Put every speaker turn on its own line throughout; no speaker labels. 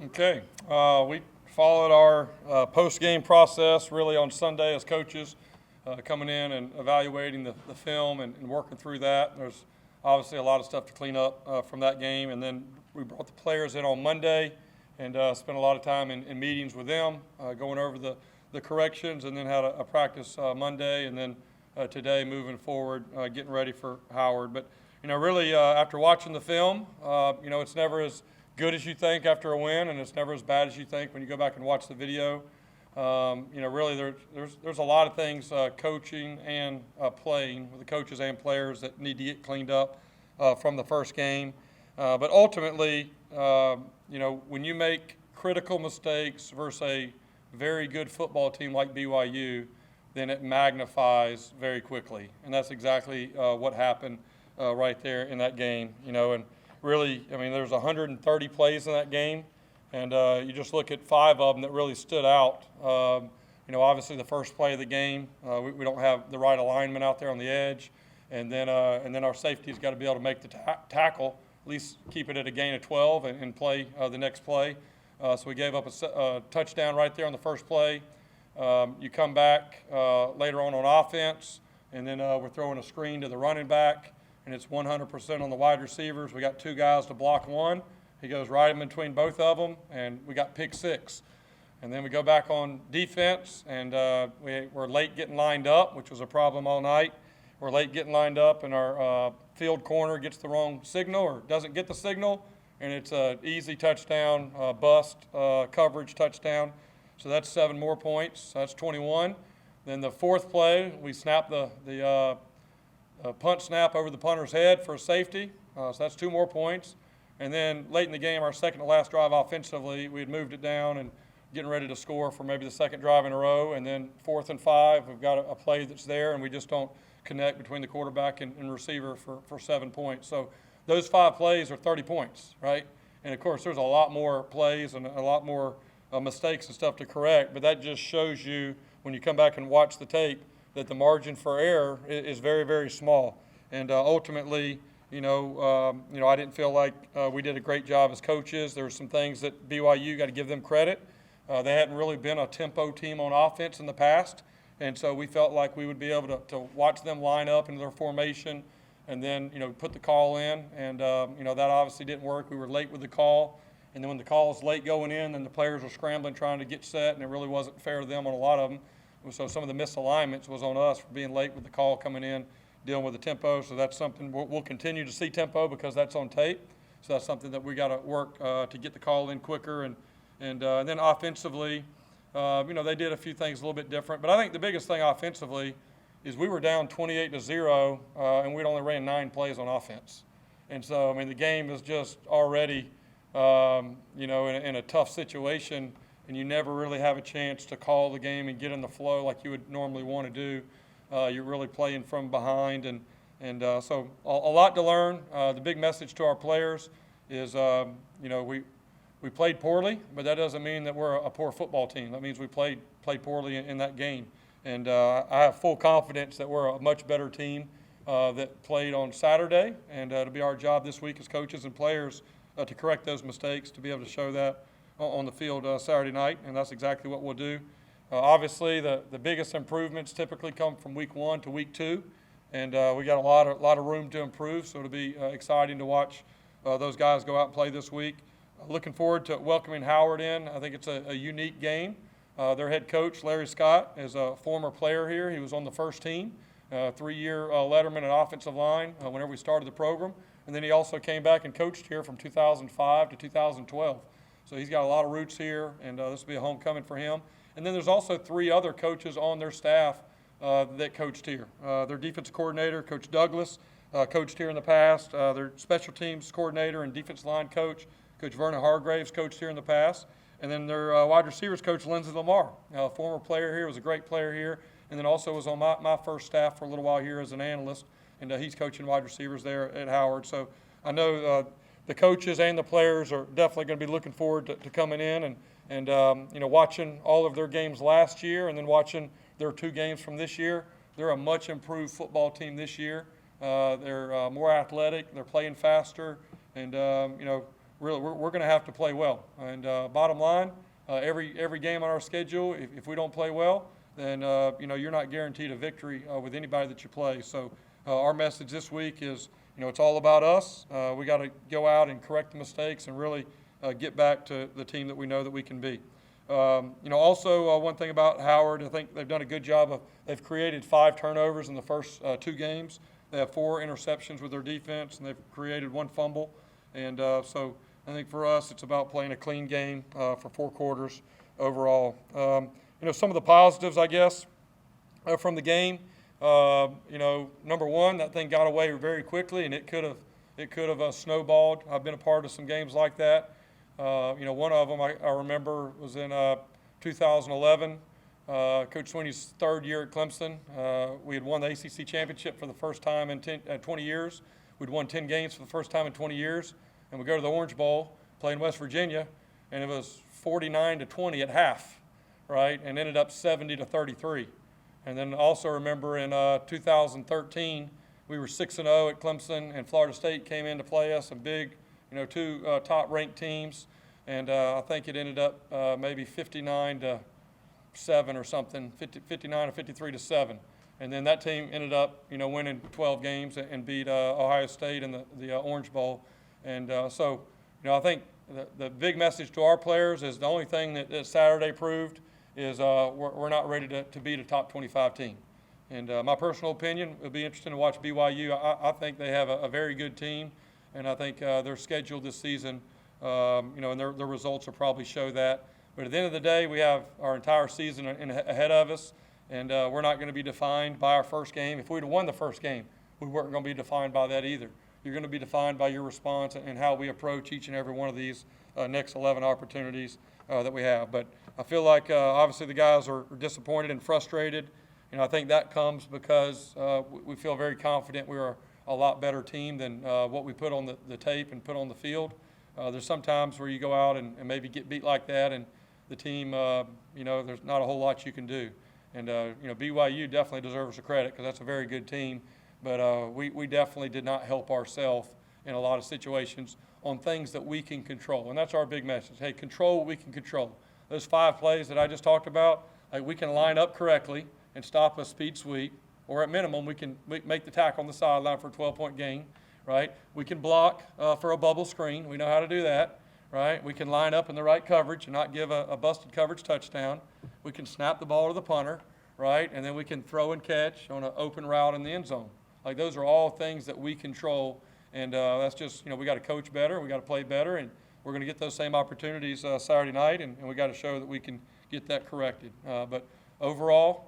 Okay, we followed our post-game process really on Sunday as coaches, coming in and evaluating the film and working through that. There's obviously a lot of stuff to clean up from that game, and then we brought the players in on Monday and spent a lot of time in meetings with them, going over the corrections, and then had a practice Monday, and then today moving forward, getting ready for Howard. But really after watching the film, it's never as good as you think after a win, and it's never as bad as you think when you go back and watch the video. Really there's a lot of things, coaching and playing with the coaches and players, that need to get cleaned up from the first game. But ultimately, when you make critical mistakes versus a very good football team like BYU, then it magnifies very quickly, and that's exactly what happened right there in that game. And really, there's 130 plays in that game, and you just look at 5 of them that really stood out. Obviously the first play of the game, we don't have the right alignment out there on the edge, and then our safety's got to be able to make the tackle, at least keep it at a gain of 12 and play the next play. So we gave up a touchdown right there on the first play. You come back later on offense, and then we're throwing a screen to the running back, and it's 100% on the wide receivers. We got 2 guys to block one. He goes right in between both of them, and we got pick 6. And then we go back on defense, and we're late getting lined up, which was a problem all night. We're late getting lined up, and our field corner gets the wrong signal or doesn't get the signal, and it's an easy touchdown, bust coverage touchdown. So that's 7 more points. So that's 21. Then the fourth play, we snap the punt snap over the punter's head for a safety. So that's 2 more points. And then late in the game, our second to last drive offensively, we had moved it down and getting ready to score for maybe the second drive in a row. And then 4th and 5, we've got a play that's there, and we just don't connect between the quarterback and receiver for 7 points. So those 5 plays are 30 points, right? And of course, there's a lot more plays and a lot more mistakes and stuff to correct, but that just shows you, when you come back and watch the tape, that the margin for error is very, very small. And ultimately, I didn't feel like we did a great job as coaches. There were some things that BYU, got to give them credit. They hadn't really been a tempo team on offense in the past, and so we felt like we would be able to watch them line up into their formation and then, put the call in. And, that obviously didn't work. We were late with the call. And then when the call was late going in, then the players were scrambling trying to get set, and it really wasn't fair to them on a lot of them. So some of the misalignments was on us for being late with the call coming in, dealing with the tempo. So that's something we'll continue to see tempo because that's on tape. So that's something that we got to work to get the call in quicker. And then offensively, they did a few things a little bit different. But I think the biggest thing offensively is we were down 28-0, and we'd only ran 9 plays on offense. And so, the game is just already, in a tough situation, and you never really have a chance to call the game and get in the flow like you would normally want to do. You're really playing from behind, and so a lot to learn. The big message to our players is, we played poorly, but that doesn't mean that we're a poor football team. That means we played poorly in that game. And I have full confidence that we're a much better team that played on Saturday, and it'll be our job this week as coaches and players to correct those mistakes, to be able to show that on the field Saturday night, and that's exactly what we'll do. Obviously, the biggest improvements typically come from week 1 to week 2, and we got a lot of room to improve, so it'll be exciting to watch those guys go out and play this week. Looking forward to welcoming Howard in. I think it's a unique game. Their head coach, Larry Scott, is a former player here. He was on the first team, 3-year letterman at offensive line whenever we started the program. And then he also came back and coached here from 2005 to 2012. So he's got a lot of roots here, and this will be a homecoming for him. And then there's also 3 other coaches on their staff that coached here. Their defensive coordinator, Coach Douglas, coached here in the past. Their special teams coordinator and defensive line coach, Coach Vernon Hargraves, coached here in the past. And then their wide receivers coach, Lindsey Lamar, a former player here, was a great player here, and then also was on my first staff for a little while here as an analyst, and he's coaching wide receivers there at Howard. So I know the coaches and the players are definitely going to be looking forward to coming in and watching all of their games last year and then watching their 2 games from this year. They're a much improved football team this year. They're more athletic. They're playing faster, and really we're going to have to play well. And bottom line, every game on our schedule, if we don't play well, then you're not guaranteed a victory with anybody that you play. So our message this week is, it's all about us. We got to go out and correct the mistakes and really get back to the team that we know that we can be. Also one thing about Howard, I think they've done a good job of, they've created 5 turnovers in the first 2 games. They have 4 interceptions with their defense, and they've created 1 fumble. And so I think for us, it's about playing a clean game for 4 quarters overall. Some of the positives, I guess, from the game. Number one, that thing got away very quickly, and it could have snowballed. I've been a part of some games like that. One of them I remember was in 2011. Coach Sweeney's 3rd year at Clemson. We had won the ACC championship for the first time in 20 years. We'd won 10 games for the first time in 20 years. And we go to the Orange Bowl, play in West Virginia, and it was 49-20 at half, right? And ended up 70-33. And then also remember in 2013, we were 6-0 at Clemson, and Florida State came in to play us, a big, 2 top-ranked teams. And I think it ended up maybe 59-7 or something, 59 or 53-7. And then that team ended up, winning 12 games and beat Ohio State in the Orange Bowl. And so, I think the big message to our players is the only thing that Saturday proved is we're not ready to beat a top 25 team. And my personal opinion, it'll be interesting to watch BYU. I think they have a very good team, and I think their schedule this season, and their results will probably show that. But at the end of the day, we have our entire season ahead of us, and we're not going to be defined by our first game. If we'd have won the first game, we weren't going to be defined by that either. You're going to be defined by your response and how we approach each and every one of these next 11 opportunities that we have. But I feel like obviously the guys are disappointed and frustrated. I think that comes because we feel very confident we're a lot better team than what we put on the tape and put on the field. There's some times where you go out and maybe get beat like that, and the team, there's not a whole lot you can do. And, BYU definitely deserves the credit because that's a very good team. But we definitely did not help ourselves in a lot of situations on things that we can control. And that's our big message. Hey, control what we can control. Those 5 plays that I just talked about, we can line up correctly and stop a speed sweep, or at minimum, we can make the tackle on the sideline for a 12-point gain, right? We can block for a bubble screen. We know how to do that, right? We can line up in the right coverage and not give a busted coverage touchdown. We can snap the ball to the punter, right? And then we can throw and catch on an open route in the end zone. Like, those are all things that we control, and that's just, we got to coach better, we got to play better, and we're going to get those same opportunities Saturday night, and we got to show that we can get that corrected. But overall,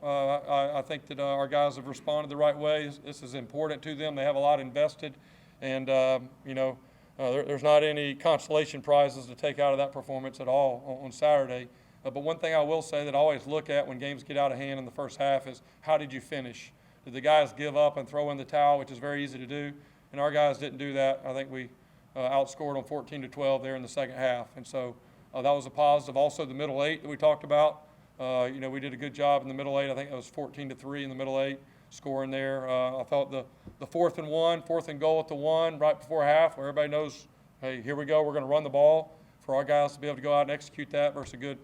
I think that our guys have responded the right way. This is important to them. They have a lot invested, and there's not any consolation prizes to take out of that performance at all on Saturday. But one thing I will say that I always look at when games get out of hand in the first half is, how did you finish? Did the guys give up and throw in the towel, which is very easy to do? And our guys didn't do that. I think we outscored them 14-12 there in the second half. And so that was a positive. Also, the middle 8 that we talked about, we did a good job in the middle 8. I think it was 14-3 in the middle 8, scoring there. I thought the 4th and 1, 4th and goal at the 1 right before half, where everybody knows, hey, here we go, we're going to run the ball. For our guys to be able to go out and execute that versus a good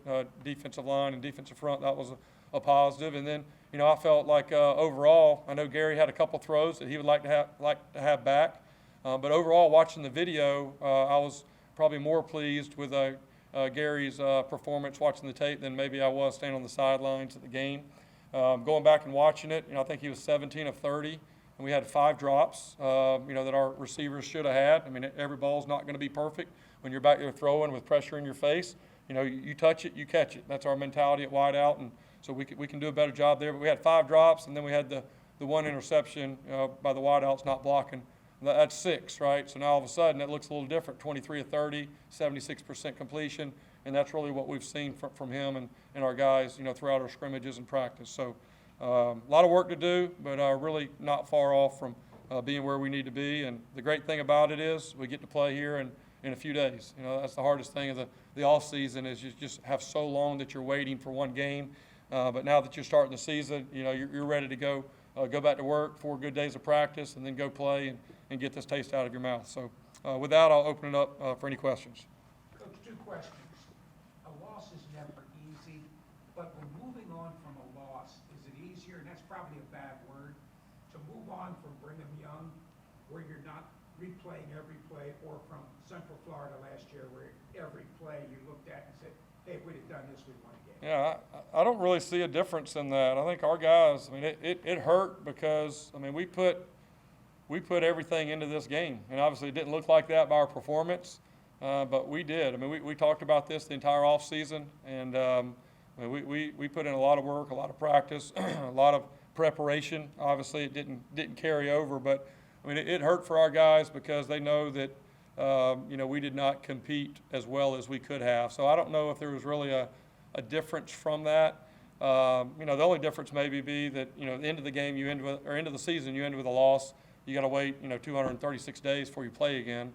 defensive line and defensive front, that was a positive. And then, I felt like overall, I know Gary had a couple throws that he would like to have back. But overall, watching the video, I was probably more pleased with Gary's performance watching the tape than maybe I was standing on the sidelines at the game. Going back and watching it, I think he was 17 of 30, and we had 5 drops, that our receivers should have had. I mean, every ball's not going to be perfect when you're back there throwing with pressure in your face. You touch it, you catch it. That's our mentality at wideout, and so we can do a better job there. But we had 5 drops, and then we had the 1 interception by the wideouts not blocking. That's 6, right? So now all of a sudden it looks a little different. 23 of 30, 76% completion, and that's really what we've seen from him and our guys, throughout our scrimmages and practice. So a lot of work to do, but really not far off from being where we need to be. And the great thing about it is we get to play here in a few days. That's the hardest thing of the off season is you just have so long that you're waiting for one game. But now that you're starting the season, you're ready to go back to work, 4 good days of practice, and then go play and get this taste out of your mouth. So with that, I'll open it up for any questions.
questions. A loss is never easy, but when moving on from a loss, is it easier, and that's probably a bad word, to move on from Brigham Young, where you're not replaying every play, or from Central Florida last year, where every play you looked at and said, hey, if we'd have done this, we'd won a game?
Yeah, I don't really see a difference in that. I think our guys, I mean, it hurt because, I mean, we put everything into this game. And obviously it didn't look like that by our performance, but we did. I mean, we talked about this the entire offseason, and I mean, we put in a lot of work, a lot of practice, a lot of preparation. Obviously it didn't carry over, but I mean, it hurt for our guys because they know that, you know, we did not compete as well as we could have. So I don't know if there was really a difference from that. You know, the only difference maybe be that, you know, at the end of the game you end with, or end of the season you end with a loss. You got to wait, you know, 236 days before you play again.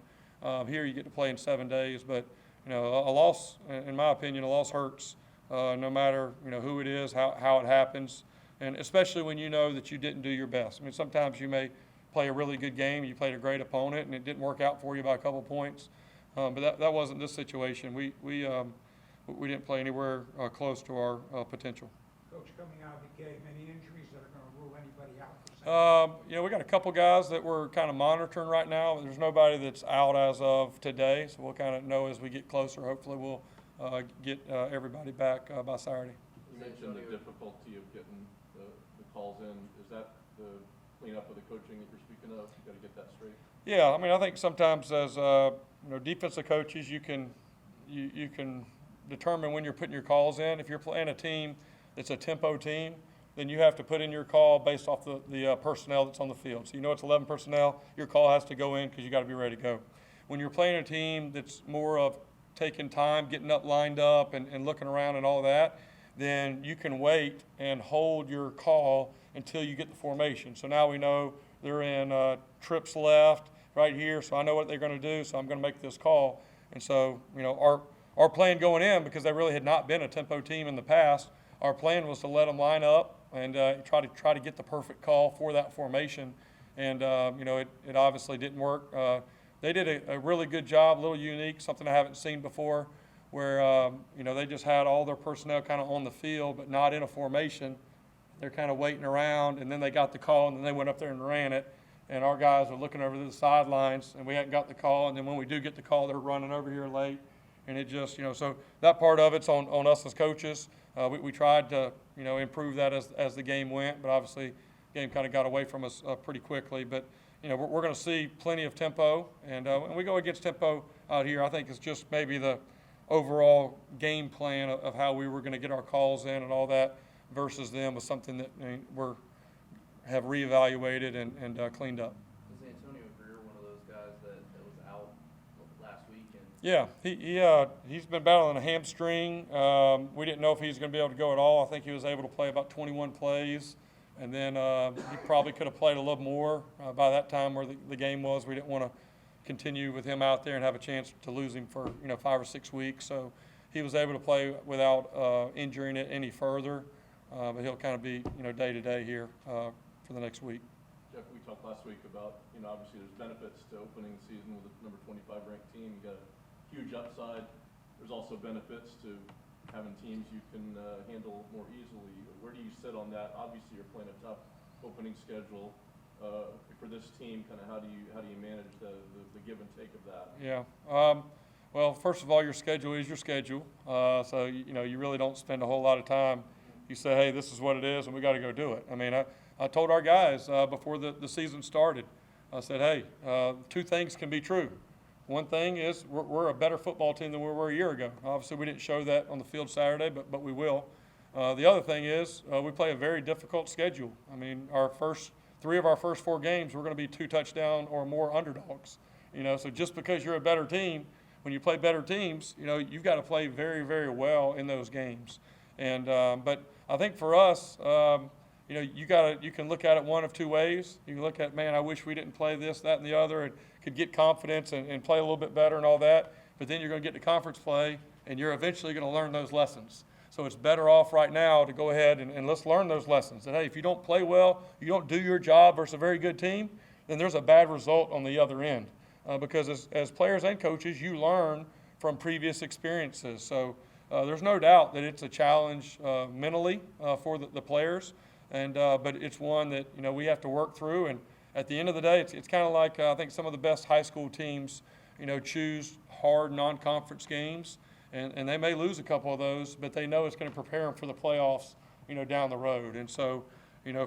Here you get to play in 7 days, but you know, a loss, in my opinion, a loss hurts, no matter, you know, who it is, how it happens, and especially when you know that you didn't do your best. I mean, sometimes you may play a really good game, you played a great opponent, and it didn't work out for you by a couple points, but that wasn't this situation. We didn't play anywhere close to our potential.
Coach, coming out of the game, any injuries that are going to rule anybody out for Saturday?
You know, we got a couple guys that we're kind of monitoring right now. There's nobody that's out as of today, so we'll kind of know as we get closer. Hopefully we'll get everybody back by Saturday.
You mentioned the difficulty of getting the calls in. Is that the cleanup of the coaching that you're speaking of? You got to get that straight?
Yeah, I mean, I think sometimes as you know, defensive coaches, you can determine when you're putting your calls in. If you're playing a team that's a tempo team, then you have to put in your call based off the personnel that's on the field. So you know it's 11 personnel, your call has to go in because you got to be ready to go. When you're playing a team that's more of taking time, getting up, lined up, and looking around and all that, then you can wait and hold your call until you get the formation. So now we know they're in trips left right here, so I know what they're going to do, so I'm going to make this call. And so, you know, our plan going in, because they really had not been a tempo team in the past, our plan was to let them line up and try to get the perfect call for that formation. And you know, it obviously didn't work. They did a really good job, a little unique, something I haven't seen before, where you know, they just had all their personnel kind of on the field, but not in a formation. They're kind of waiting around, and then they got the call, and then they went up there and ran it. And our guys are looking over to the sidelines, and we hadn't got the call. And then when we do get the call, they're running over here late. And it just, you know, so that part of it's on us as coaches. We tried to, you know, improve that as the game went, but obviously the game kind of got away from us pretty quickly. But, you know, we're going to see plenty of tempo, and when we go against tempo out here, I think it's just maybe the overall game plan of how we were going to get our calls in and all that versus them was something that, I mean, have reevaluated and cleaned up.
Was Antonio Greer one of those guys that was out last week?
Yeah, he's been battling a hamstring. We didn't know if he was going to be able to go at all. I think he was able to play about 21 plays, and then he probably could have played a little more by that time where the game was. We didn't want to continue with him out there and have a chance to lose him for, you know, 5 or 6 weeks. So he was able to play without injuring it any further, but he'll kind of be, you know, day to day here for the next week.
Jeff, we talked last week about, you know, obviously there's benefits to opening the season with a number 25 ranked team. You got a huge upside. There's also benefits to having teams you can handle more easily. Where do you sit on that? Obviously, you're playing a tough opening schedule. For this team, kind of how do you manage the give and take of that?
Yeah. Well, first of all, your schedule is your schedule. So you know, you really don't spend a whole lot of time. You say, hey, this is what it is, and we got to go do it. I mean, I told our guys before the season started, I said, hey, 2 things can be true. One thing is we're a better football team than we were a year ago. Obviously, we didn't show that on the field Saturday, but we will. The other thing is we play a very difficult schedule. I mean, three of our first 4 games, we're going to be 2 touchdown or more underdogs. You know, so just because you're a better team, when you play better teams, you know, you've got to play very, very well in those games. And but I think for us, you know, you can look at it one of 2 ways. You can look at, man, I wish we didn't play this, that, and the other, and could get confidence and play a little bit better and all that. But then you're going to get to conference play, and you're eventually going to learn those lessons. So it's better off right now to go ahead and let's learn those lessons. And hey, if you don't play well, you don't do your job versus a very good team, then there's a bad result on the other end. Because as players and coaches, you learn from previous experiences. So there's no doubt that it's a challenge mentally for the players, and but it's one that we have to work through. And at the end of the day, it's kind of like I think some of the best high school teams choose hard non-conference games, and they may lose a couple of those, but they know it's going to prepare them for the playoffs down the road. And so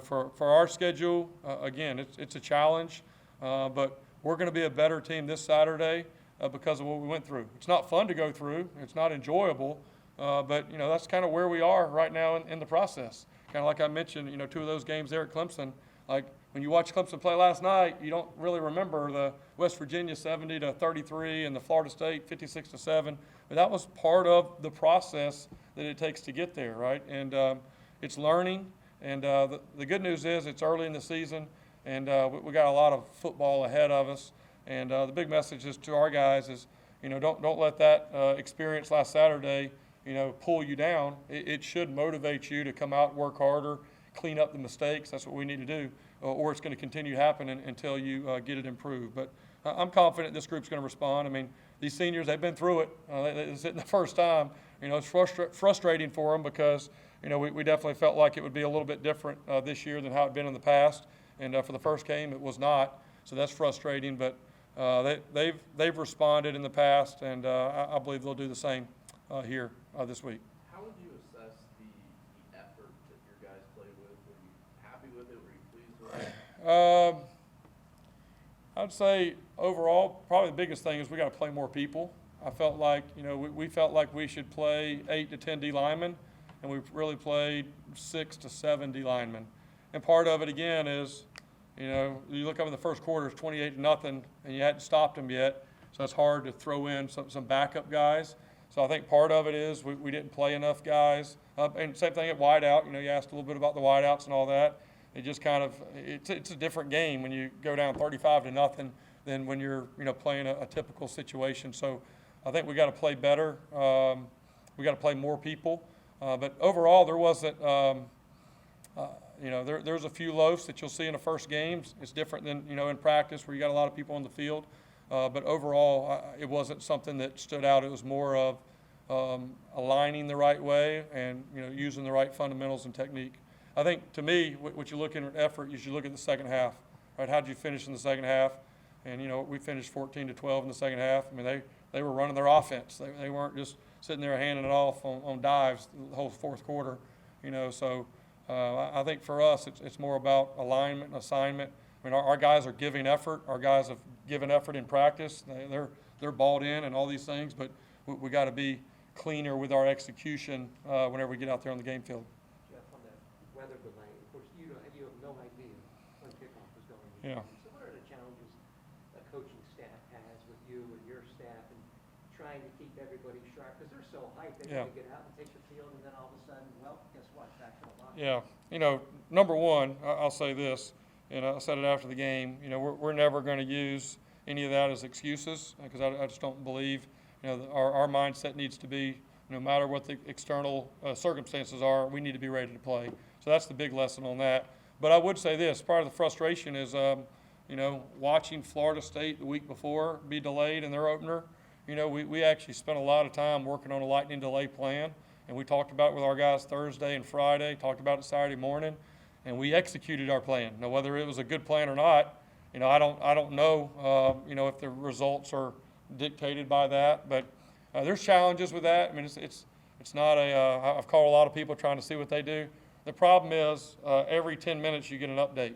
for our schedule, again, it's a challenge, but we're going to be a better team this Saturday because of what we went through. It's not fun to go through. It's not enjoyable, but that's kind of where we are right now in the process. Kind of like I mentioned, 2 of those games there at Clemson. Like when you watch Clemson play last night, you don't really remember the West Virginia 70-33 and the Florida State 56-7. But that was part of the process that it takes to get there, right? And it's learning. And the good news is it's early in the season, and we got a lot of football ahead of us. And the big message is to our guys is, don't let that experience last Saturday, pull you down. It should motivate you to come out and work harder, clean up the mistakes. That's what we need to do, or it's going to continue happening until you get it improved. But I'm confident this group's going to respond. I mean, these seniors, they've been through it. It's the first time. It's frustrating for them because, we definitely felt like it would be a little bit different this year than how it's been in the past. And for the first game, it was not. So that's frustrating. But they've responded in the past, and I believe they'll do the same here this week.
How would you assess the effort that your guys played with? Were you happy with it? Were you pleased with it?
I'd say overall, probably the biggest thing is we got to play more people. I felt like, we felt like we should play 8 to 10 D linemen, and we've really played 6 to 7 D linemen. And part of it, again, is, you look up in the first quarter, it's 28-0, and you hadn't stopped them yet, so it's hard to throw in some backup guys. So I think part of it is we didn't play enough guys. And same thing at wideout. You asked a little bit about the wideouts and all that. It just kind of it's a different game when you go down 35-0 than when you're playing a typical situation. So I think we got to play better. We got to play more people. But overall, there wasn't. There's a few loafs that you'll see in the first games. It's different than in practice where you got a lot of people on the field. But overall, it wasn't something that stood out. It was more of aligning the right way and using the right fundamentals and technique. I think to me, what you look at effort, you should look at the second half. Right? How did you finish in the second half? And we finished 14-12 in the second half. I mean, they were running their offense. They weren't just sitting there handing it off on dives the whole fourth quarter. So I think for us, it's more about alignment and assignment. I mean, our guys are giving effort. Our guys have given effort in practice. They're balled in and all these things, but we got to be cleaner with our execution whenever we get out there on the game field.
Jeff, on that weather delay, of course, you have no idea when kickoff is going to be.
Yeah.
So what are the challenges a coaching staff has with you and your staff and trying to keep everybody sharp? Because they're so hyped, they
Yeah.
want to get out and take the field, and then all of a sudden, well, guess what? Back to the line.
Yeah. Number one, I'll say this, and I said it after the game, we're never going to use any of that as excuses because I just don't believe, our mindset needs to be, no matter what the external circumstances are, we need to be ready to play. So that's the big lesson on that. But I would say this, part of the frustration is, watching Florida State the week before be delayed in their opener. We actually spent a lot of time working on a lightning delay plan, and we talked about it with our guys Thursday and Friday, talked about it Saturday morning, and we executed our plan. Now, whether it was a good plan or not, I don't know, if the results are dictated by that, but there's challenges with that. I mean, it's not I've called a lot of people trying to see what they do. The problem is every 10 minutes you get an update,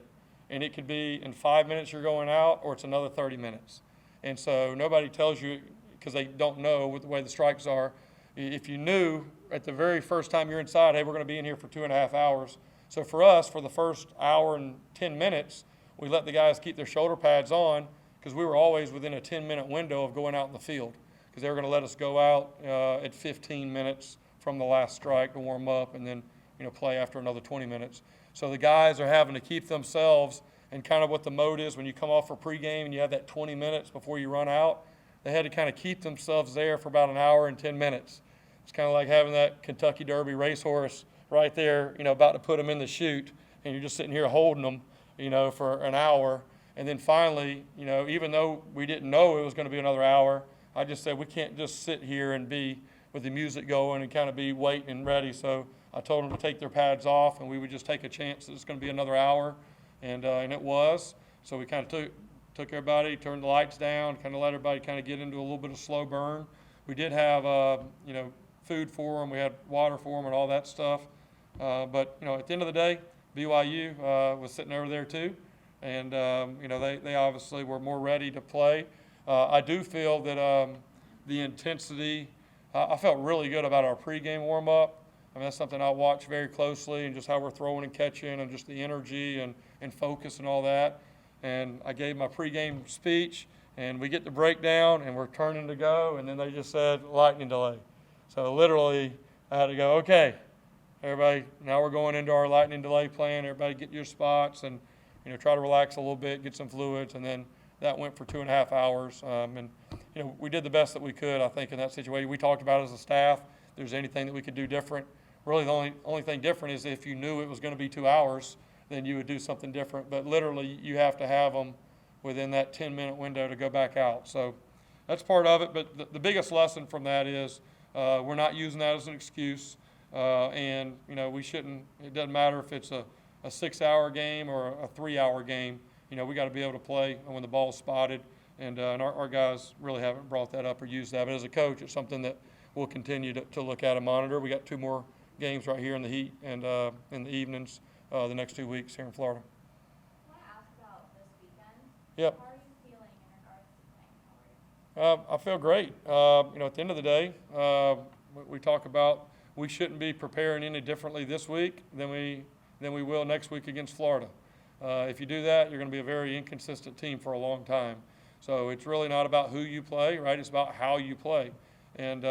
and it could be in 5 minutes you're going out, or it's another 30 minutes. And so nobody tells you because they don't know what the way the strikes are. If you knew at the very first time you're inside, hey, we're going to be in here for 2.5 hours. So for us, for the first hour and 10 minutes, we let the guys keep their shoulder pads on because we were always within a 10-minute window of going out in the field because they were going to let us go out at 15 minutes from the last strike to warm up and then play after another 20 minutes. So the guys are having to keep themselves, and kind of what the mode is when you come off for pregame and you have that 20 minutes before you run out, they had to kind of keep themselves there for about an hour and 10 minutes. It's kind of like having that Kentucky Derby racehorse right there, about to put them in the chute, and you're just sitting here holding them, for an hour. And then finally, even though we didn't know it was going to be another hour, I just said we can't just sit here and be with the music going and kind of be waiting and ready. So I told them to take their pads off, and we would just take a chance that it's going to be another hour, and it was. So we kind of took everybody, turned the lights down, kind of let everybody kind of get into a little bit of slow burn. We did have, food for them. We had water for them and all that stuff. But, at the end of the day, BYU was sitting over there too. And, they obviously were more ready to play. I do feel that the intensity, I felt really good about our pregame warm-up. I mean, that's something I watch very closely, and just how we're throwing and catching and just the energy and focus and all that. And I gave my pregame speech, and we get the breakdown, and we're turning to go, and then they just said lightning delay. So literally, I had to go, okay, everybody, now we're going into our lightning delay plan. Everybody get your spots and, try to relax a little bit, get some fluids, and then that went for 2.5 hours. We did the best that we could, I think, in that situation. We talked about it as a staff. If there's anything that we could do different. Really, the only thing different is if you knew it was going to be 2 hours, then you would do something different. But literally, you have to have them within that 10-minute window to go back out. So that's part of it. But the biggest lesson from that is we're not using that as an excuse. And we shouldn't, it doesn't matter if it's a 6-hour game or a 3-hour game. We got to be able to play when the ball's spotted. And our guys really haven't brought that up or used that. But as a coach, it's something that we'll continue to look at and monitor. We got 2 more games right here in the heat and in the evenings the next 2 weeks here in Florida.
I want to ask about this weekend.
Yep.
How are you feeling in regards to playing Howard?
I feel great. At the end of the day, we talk about we shouldn't be preparing any differently this week than we will next week against Florida. If you do that, you're going to be a very inconsistent team for a long time. So it's really not about who you play, right? It's about how you play. And,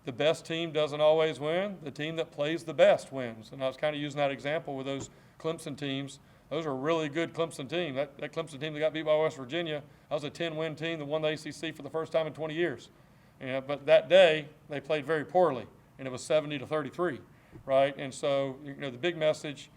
the best team doesn't always win. The team that plays the best wins. And I was kind of using that example with those Clemson teams. Those are a really good Clemson team. That Clemson team that got beat by West Virginia, that was a 10-win team that won the ACC for the first time in 20 years. But that day, they played very poorly, and it was 70-33, right? And so, the big message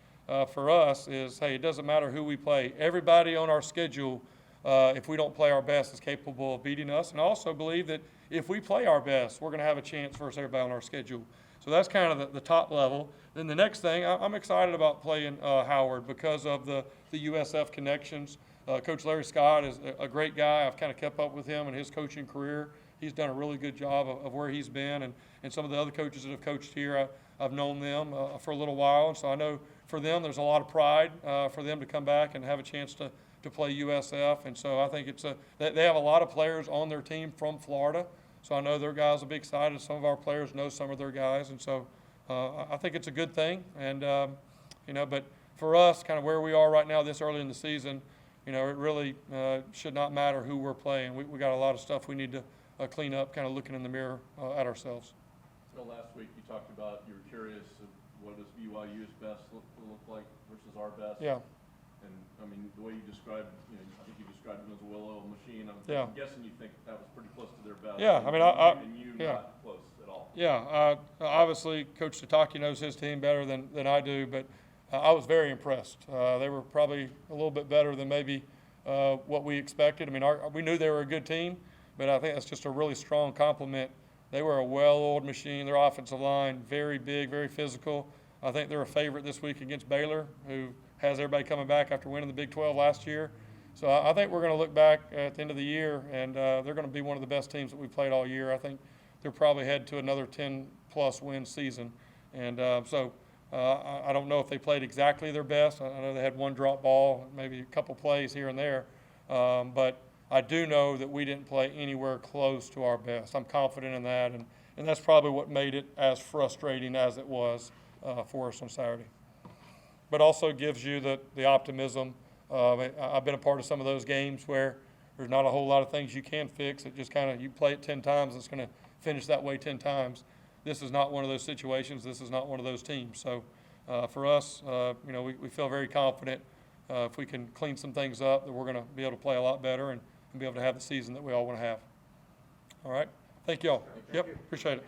for us is, hey, it doesn't matter who we play. Everybody on our schedule, if we don't play our best, is capable of beating us. And I also believe that if we play our best, we're going to have a chance versus everybody on our schedule. So that's kind of the top level. Then the next thing, I'm excited about playing Howard because of the USF connections. Coach Larry Scott is a great guy. I've kind of kept up with him in his coaching career. He's done a really good job of where he's been. And some of the other coaches that have coached here, I've known them for a little while. And so I know for them, there's a lot of pride for them to come back and have a chance to play USF. And so I think they have a lot of players on their team from Florida. So I know their guys will be excited. Some of our players know some of their guys. And so I think it's a good thing. And, but for us, kind of where we are right now this early in the season, it really should not matter who we're playing. We got a lot of stuff we need to clean up, kind of looking in the mirror at ourselves.
Last week you talked about you were curious of what does BYU's best look like versus our best.
Yeah.
And I mean, the way you described, I think you described them as a well-oiled machine. I'm guessing you think that was pretty close to their best.
Yeah, I mean,
and you
yeah.
not close at all.
Yeah, obviously, Coach Sataki knows his team better than I do, but I was very impressed. They were probably a little bit better than maybe what we expected. I mean, we knew they were a good team, but I think that's just a really strong compliment. They were a well-oiled machine. Their offensive line, very big, very physical. I think they're a favorite this week against Baylor, who has everybody coming back after winning the Big 12 last year. So I think we're going to look back at the end of the year, and they're going to be one of the best teams that we've played all year. I think they're probably headed to another 10-plus win season. And so I don't know if they played exactly their best. I know they had one drop ball, maybe a couple plays here and there. But I do know that we didn't play anywhere close to our best. I'm confident in that, and that's probably what made it as frustrating as it was for us on Saturday. But also gives you the optimism. I've been a part of some of those games where there's not a whole lot of things you can fix. It just kind of, you play it 10 times, it's going to finish that way 10 times. This is not one of those situations. This is not one of those teams. So for us, we feel very confident if we can clean some things up that we're going to be able to play a lot better and be able to have the season that we all want to have. All right. Thank you all. Yep. Appreciate it.